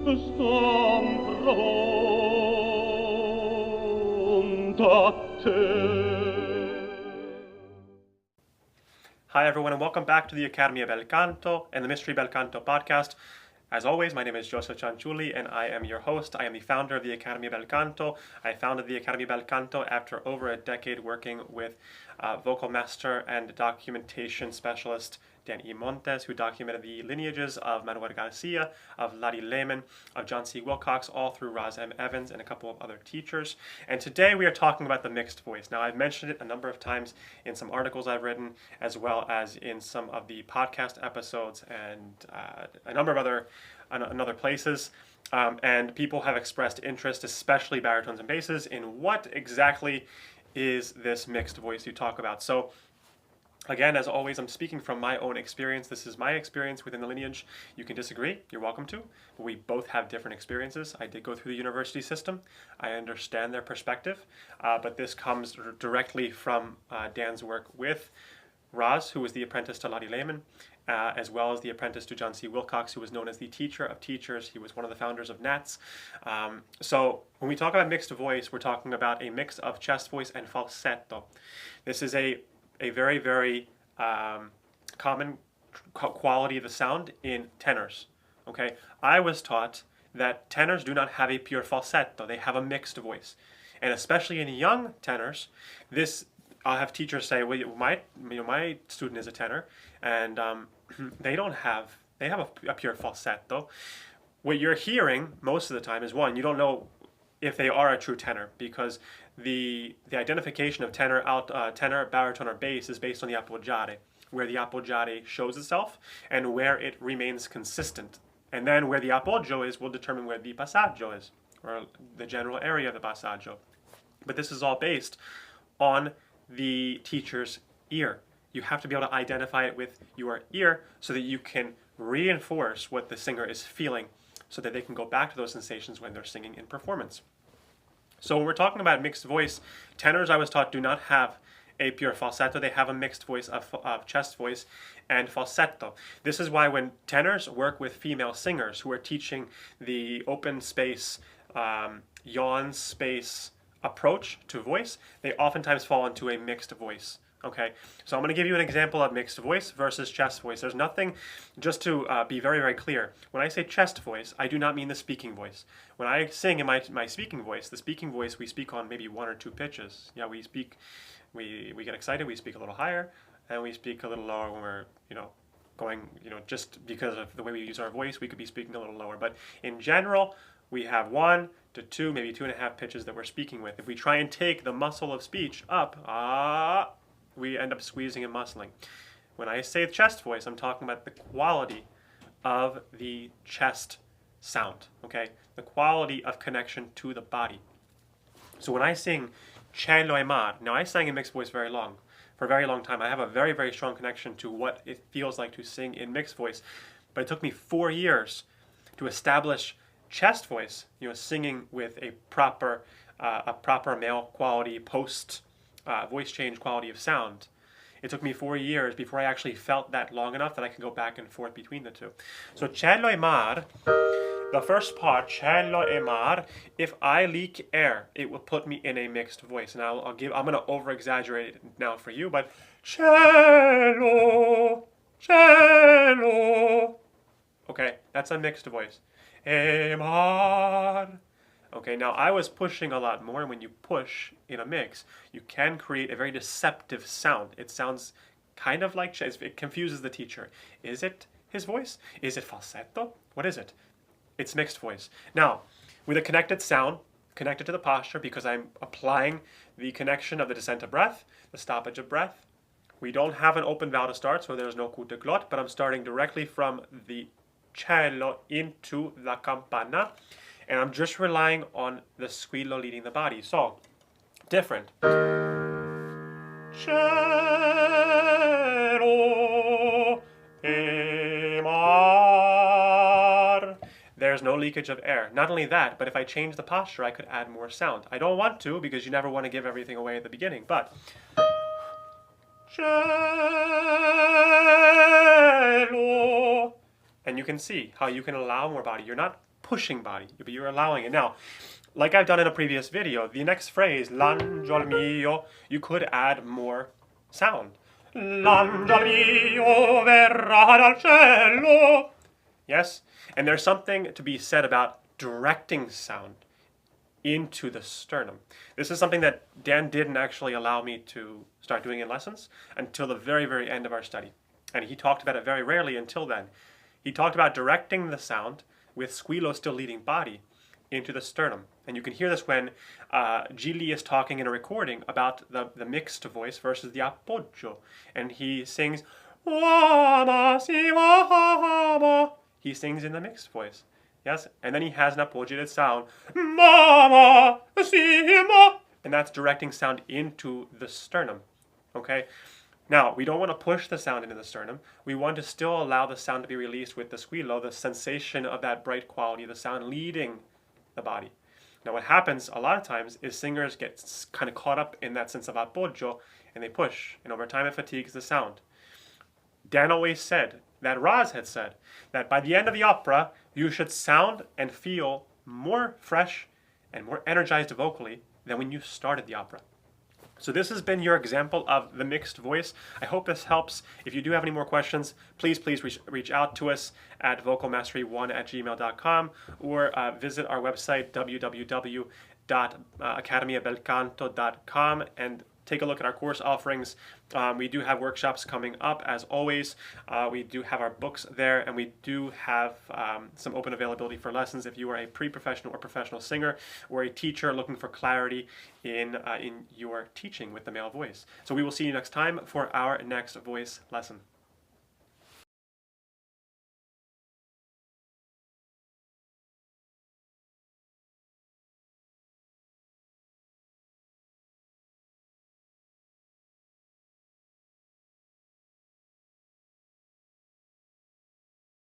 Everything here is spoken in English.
Son pronta te. Hi, everyone, and welcome back to the Academy of Bel Canto and the Mystery Bel Canto podcast. As always, my name is Joseph Cianciulli, and I am your host. I am the founder of the Academy of Bel Canto. I founded the Academy of Bel Canto after over a decade working with vocal master and documentation specialist Dan E. Montes, who documented the lineages of Manuel Garcia, of Lottie Lehman, of John C. Wilcox, all through Roz M. Evans and a couple of other teachers. And today we are talking about the mixed voice. Now, I've mentioned it a number of times in some articles I've written, as well as in some of the podcast episodes and a number of other places. And people have expressed interest, especially baritones and basses, in what exactly is this mixed voice you talk about. So again, as always, I'm speaking from my own experience. This is my experience within the lineage. You can disagree, you're welcome to, but we both have different experiences. I did go through the university system. I understand their perspective, but this comes directly from Dan's work with Roz, who was the apprentice to Lottie Lehman, as well as the apprentice to John C. Wilcox, who was known as the teacher of teachers. He was one of the founders of NATS. So when we talk about mixed voice, we're talking about a mix of chest voice and falsetto. This is a very, very common quality of the sound in tenors. Okay, I was taught that tenors do not have a pure falsetto; they have a mixed voice, and especially in young tenors, I'll have teachers say, "Well, my student is a tenor, and they have a pure falsetto." What you're hearing most of the time is one, you don't know if they are a true tenor, because the identification of tenor, tenor, baritone, or bass is based on the appoggiare, where the appoggiare shows itself and where it remains consistent. And then where the appoggio is will determine where the passaggio is, or the general area of the passaggio. But this is all based on the teacher's ear. You have to be able to identify it with your ear so that you can reinforce what the singer is feeling, so that they can go back to those sensations when they're singing in performance. So when we're talking about mixed voice, tenors, I was taught, do not have a pure falsetto. They have a mixed voice of chest voice and falsetto. This is why when tenors work with female singers who are teaching the open space, yawn space approach to voice, they oftentimes fall into a mixed voice. Okay, so I'm going to give you an example of mixed voice versus chest voice. There's nothing, just to be very, very clear, when I say chest voice, I do not mean the speaking voice. When I sing in my speaking voice, the speaking voice, we speak on maybe one or two pitches. Yeah, we get excited, we speak a little higher, and we speak a little lower when we're, going, just because of the way we use our voice, we could be speaking a little lower. But in general, we have 1 to 2, maybe 2.5 pitches that we're speaking with. If we try and take the muscle of speech up, we end up squeezing and muscling. When I say chest voice, I'm talking about the quality of the chest sound, okay? The quality of connection to the body. So when I sing Cielo e Mar, now I sang in mixed voice for a very long time. I have a very, very strong connection to what it feels like to sing in mixed voice. But it took me 4 years to establish chest voice, singing with a proper male quality post voice change quality of sound. It took me 4 years before I actually felt that long enough that I could go back and forth between the two. So Cielo e Mar, the first part, Cielo e Mar, if I leak air, it will put me in a mixed voice. And I'm going to over exaggerate it now for you, but Cielo, Cielo. Okay, that's a mixed voice. E Mar. Okay, now I was pushing a lot more, and when you push in a mix, you can create a very deceptive sound. It sounds kind of like, it confuses the teacher. Is it his voice? Is it falsetto? What is it? It's mixed voice. Now, with a connected sound, connected to the posture, because I'm applying the connection of the descent of breath, the stoppage of breath. We don't have an open vowel to start, so there's no coup de glotte, but I'm starting directly from the cello into la campana, and I'm just relying on the squillo leading the body. So, different. Cielo e mar. There's no leakage of air. Not only that, but if I change the posture, I could add more sound. I don't want to, because you never want to give everything away at the beginning, but cielo. And you can see how you can allow more body. You're not pushing body, but you're allowing it. Now, like I've done in a previous video, the next phrase, l'angelo mio, you could add more sound. L'angelo mio verrà dal cielo. Yes? And there's something to be said about directing sound into the sternum. This is something that Dan didn't actually allow me to start doing in lessons until the very, very end of our study. And he talked about it very rarely until then. He talked about directing the sound with squillo still leading body into the sternum. And you can hear this when Gilli is talking in a recording about the mixed voice versus the appoggio. And he sings, "Uomo si uomo." He sings in the mixed voice. Yes? And then he has an appoggiated sound, "Mama si ma." And that's directing sound into the sternum. Okay? Now, we don't want to push the sound into the sternum. We want to still allow the sound to be released with the squillo, the sensation of that bright quality of the sound leading the body. Now, what happens a lot of times is singers get kind of caught up in that sense of appoggio and they push, and over time it fatigues the sound. Dan always said, that Raz had said, that by the end of the opera, you should sound and feel more fresh and more energized vocally than when you started the opera. So this has been your example of the mixed voice. I hope this helps. If you do have any more questions, please reach out to us at vocalmastery1@gmail.com or visit our website www.academiabelcanto.com and take a look at our course offerings. We do have workshops coming up as always. We do have our books there, and we do have some open availability for lessons if you are a pre-professional or professional singer or a teacher looking for clarity in your teaching with the male voice. So we will see you next time for our next voice lesson.